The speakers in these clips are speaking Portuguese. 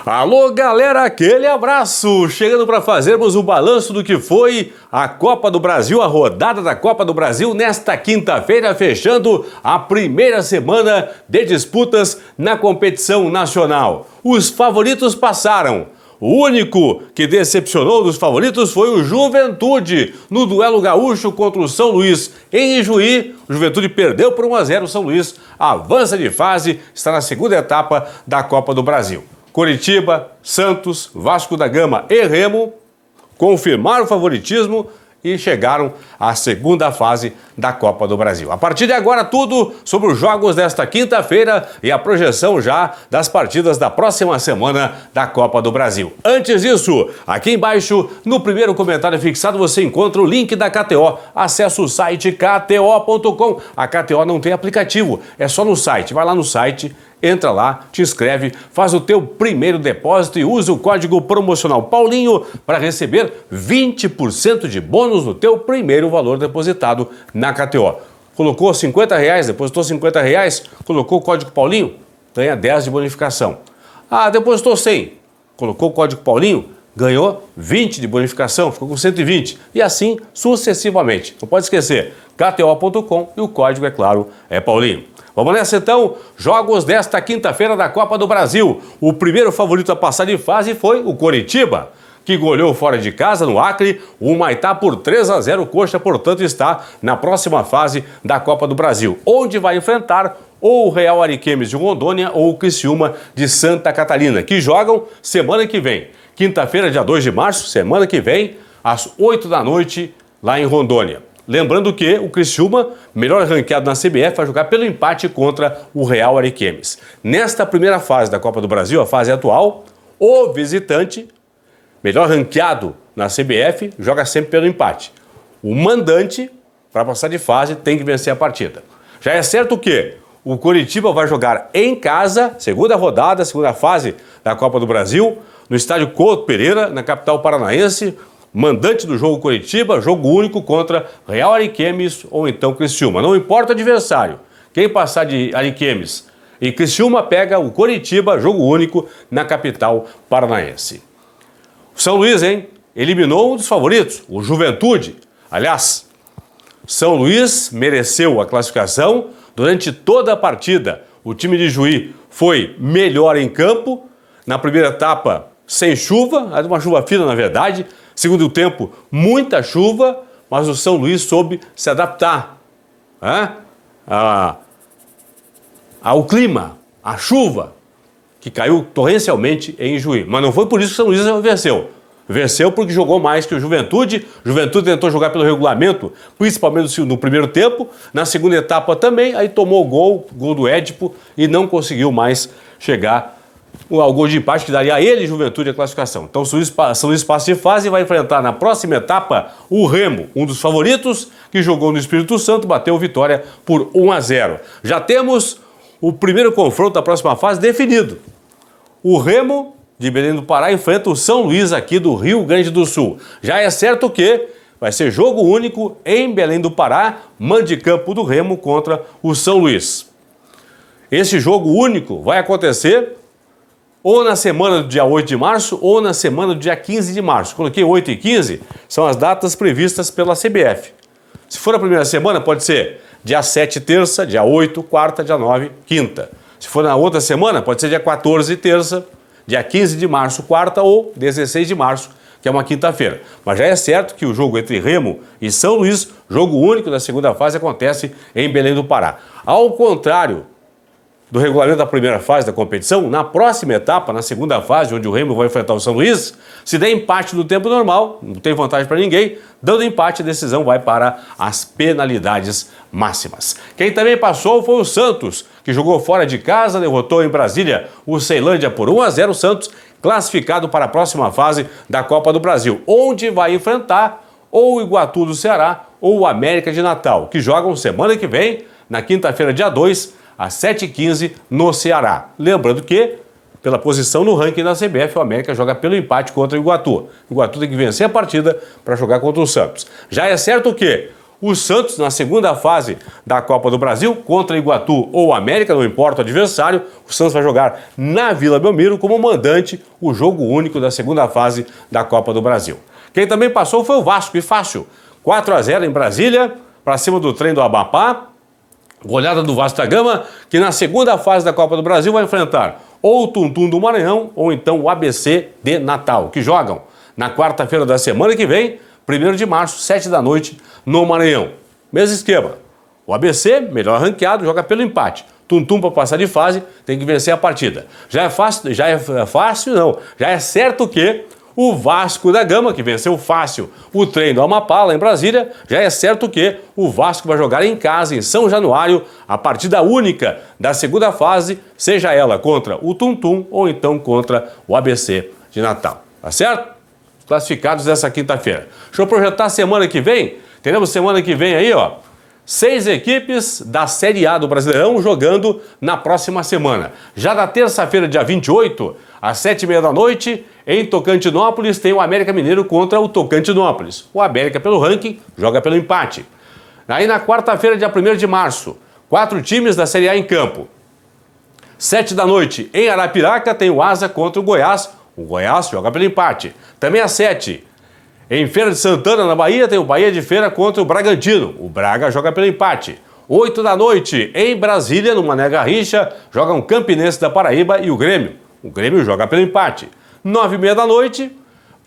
Alô, galera, aquele abraço! Chegando para fazermos o balanço do que foi a Copa do Brasil, a rodada da Copa do Brasil nesta quinta-feira, fechando a primeira semana de disputas na competição nacional. Os favoritos passaram. O único que decepcionou dos favoritos foi o Juventude, no duelo gaúcho contra o São Luís. Em Ijuí, o Juventude perdeu por 1-0, o São Luís avança de fase, está na segunda etapa da Copa do Brasil. Coritiba, Santos, Vasco da Gama e Remo confirmaram o favoritismo e chegaram à segunda fase da Copa do Brasil. A partir de agora, tudo sobre os jogos desta quinta-feira e a projeção já das partidas da próxima semana da Copa do Brasil. Antes disso, aqui embaixo, no primeiro comentário fixado, você encontra o link da KTO. Acesse o site kto.com. A KTO não tem aplicativo, é só no site. Vai lá no site, entra lá, te inscreve, faz o teu primeiro depósito e usa o código promocional Paulinho para receber 20% de bônus no teu primeiro valor depositado na KTO. Colocou R$50, depositou R$50, colocou o código Paulinho, ganha 10 de bonificação. Ah, depositou 100, colocou o código Paulinho, ganhou 20 de bonificação, ficou com 120. E assim sucessivamente. Não pode esquecer, kto.com e o código, é claro, é Paulinho. Vamos nessa então, jogos desta quinta-feira da Copa do Brasil. O primeiro favorito a passar de fase foi o Coritiba, que goleou fora de casa no Acre, o Humaitá por 3-0. O Coxa, portanto, está na próxima fase da Copa do Brasil, onde vai enfrentar ou o Real Ariquemes de Rondônia ou o Criciúma de Santa Catarina, que jogam semana que vem. Quinta-feira, dia 2 de março, semana que vem, às 8 da noite, lá em Rondônia. Lembrando que o Criciúma, melhor ranqueado na CBF, vai jogar pelo empate contra o Real Ariquemes. Nesta primeira fase da Copa do Brasil, a fase atual, o visitante, melhor ranqueado na CBF, joga sempre pelo empate. O mandante, para passar de fase, tem que vencer a partida. Já é certo que o Coritiba vai jogar em casa, segunda rodada, segunda fase da Copa do Brasil, no estádio Couto Pereira, na capital paranaense. Mandante do jogo Coritiba, jogo único contra Real Ariquemes ou então Criciúma. Não importa o adversário. Quem passar de Ariquemes e Criciúma pega o Coritiba, jogo único na capital paranaense. O São Luís, eliminou um dos favoritos, o Juventude. Aliás, São Luís mereceu a classificação durante toda a partida. O time de Juí foi melhor em campo. Na primeira etapa, sem chuva, uma chuva fina na verdade. Segundo tempo, muita chuva, mas o São Luís soube se adaptar ao clima, à chuva, que caiu torrencialmente em Juí. Mas não foi por isso que o São Luís venceu. Venceu porque jogou mais que o Juventude. O Juventude tentou jogar pelo regulamento, principalmente no primeiro tempo. Na segunda etapa também, aí tomou o gol do Édipo e não conseguiu mais chegar ao gol de empate que daria a ele, Juventude, a classificação. Então, São Luís passa de fase e vai enfrentar na próxima etapa o Remo, um dos favoritos, que jogou no Espírito Santo, bateu Vitória por 1-0. Já temos o primeiro confronto da próxima fase definido. O Remo de Belém do Pará enfrenta o São Luís aqui do Rio Grande do Sul. Já é certo que vai ser jogo único em Belém do Pará, mando de campo do Remo contra o São Luís. Esse jogo único vai acontecer ou na semana do dia 8 de março ou na semana do dia 15 de março. Coloquei 8 e 15, são as datas previstas pela CBF. Se for a primeira semana, pode ser dia 7, terça, dia 8, quarta, dia 9, quinta. Se for na outra semana, pode ser dia 14, terça, dia 15 de março, quarta, ou 16 de março, que é uma quinta-feira. Mas já é certo que o jogo entre Remo e São Luís, jogo único da segunda fase, acontece em Belém do Pará. Ao contrário do regulamento da primeira fase da competição, na próxima etapa, na segunda fase, onde o Remo vai enfrentar o São Luís, se der empate no tempo normal, não tem vantagem para ninguém, dando empate, a decisão vai para as penalidades máximas. Quem também passou foi o Santos, que jogou fora de casa, derrotou em Brasília o Ceilândia por 1-0. O Santos classificado para a próxima fase da Copa do Brasil, onde vai enfrentar ou o Iguatu do Ceará ou o América de Natal, que jogam semana que vem, na quinta-feira, dia 2, às 7h15, no Ceará. Lembrando que, pela posição no ranking da CBF, o América joga pelo empate contra o Iguatu. O Iguatu tem que vencer a partida para jogar contra o Santos. Já é certo que O Santos, na segunda fase da Copa do Brasil, contra Iguatu ou América, não importa o adversário, o Santos vai jogar na Vila Belmiro como mandante, o jogo único da segunda fase da Copa do Brasil. Quem também passou foi o Vasco, e fácil. 4-0 em Brasília, para cima do trem do Amapá. Goleada do Vasco da Gama, que na segunda fase da Copa do Brasil vai enfrentar ou o Tuntum do Maranhão ou então o ABC de Natal, que jogam na quarta-feira da semana que vem, 1º de março, 7 da noite, no Maranhão. Mesmo esquema. O ABC, melhor ranqueado, joga pelo empate. Tuntum, para passar de fase, tem que vencer a partida. Já é certo que o Vasco da Gama, que venceu fácil o trem do Amapá, lá em Brasília, já é certo que o Vasco vai jogar em casa, em São Januário, a partida única da segunda fase, seja ela contra o Tuntum ou então contra o ABC de Natal. Tá certo? Classificados dessa quinta-feira. Deixa eu projetar a semana que vem. Teremos semana que vem aí, ó, 6 equipes da Série A do Brasileirão jogando na próxima semana. Já na terça-feira, dia 28, às 7h30 da noite, em Tocantinópolis, tem o América Mineiro contra o Tocantinópolis. O América, pelo ranking, joga pelo empate. Aí na quarta-feira, dia 1º de março, 4 times da Série A em campo. 7 da noite, em Arapiraca, tem o Asa contra o Goiás. O Goiás joga pelo empate. Também às 7, em Feira de Santana, na Bahia, tem o Bahia de Feira contra o Bragantino. O Braga joga pelo empate. 8 da noite, em Brasília, no Mané Garrincha, jogam o Campinense da Paraíba e o Grêmio. O Grêmio joga pelo empate. 9h30 da noite,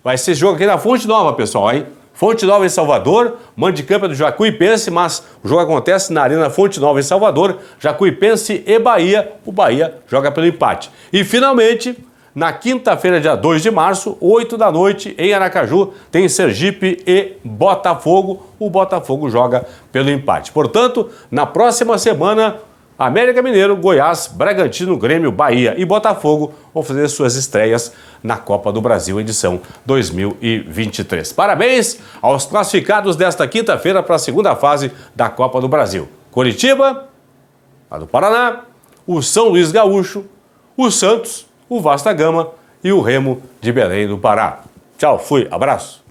vai ser jogo aqui na Fonte Nova, pessoal, hein? Fonte Nova em Salvador, mando de campo é do Jacuipense, mas o jogo acontece na Arena Fonte Nova em Salvador, Jacuipense e Bahia, o Bahia joga pelo empate. E finalmente, na quinta-feira, dia 2 de março, 8 da noite, em Aracaju, tem Sergipe e Botafogo. O Botafogo joga pelo empate. Portanto, na próxima semana, América Mineiro, Goiás, Bragantino, Grêmio, Bahia e Botafogo vão fazer suas estreias na Copa do Brasil, edição 2023. Parabéns aos classificados desta quinta-feira para a segunda fase da Copa do Brasil. Coritiba, a do Paraná, o São Luís Gaúcho, o Santos, o Vasco da Gama e o Remo de Belém do Pará. Tchau, fui, abraço.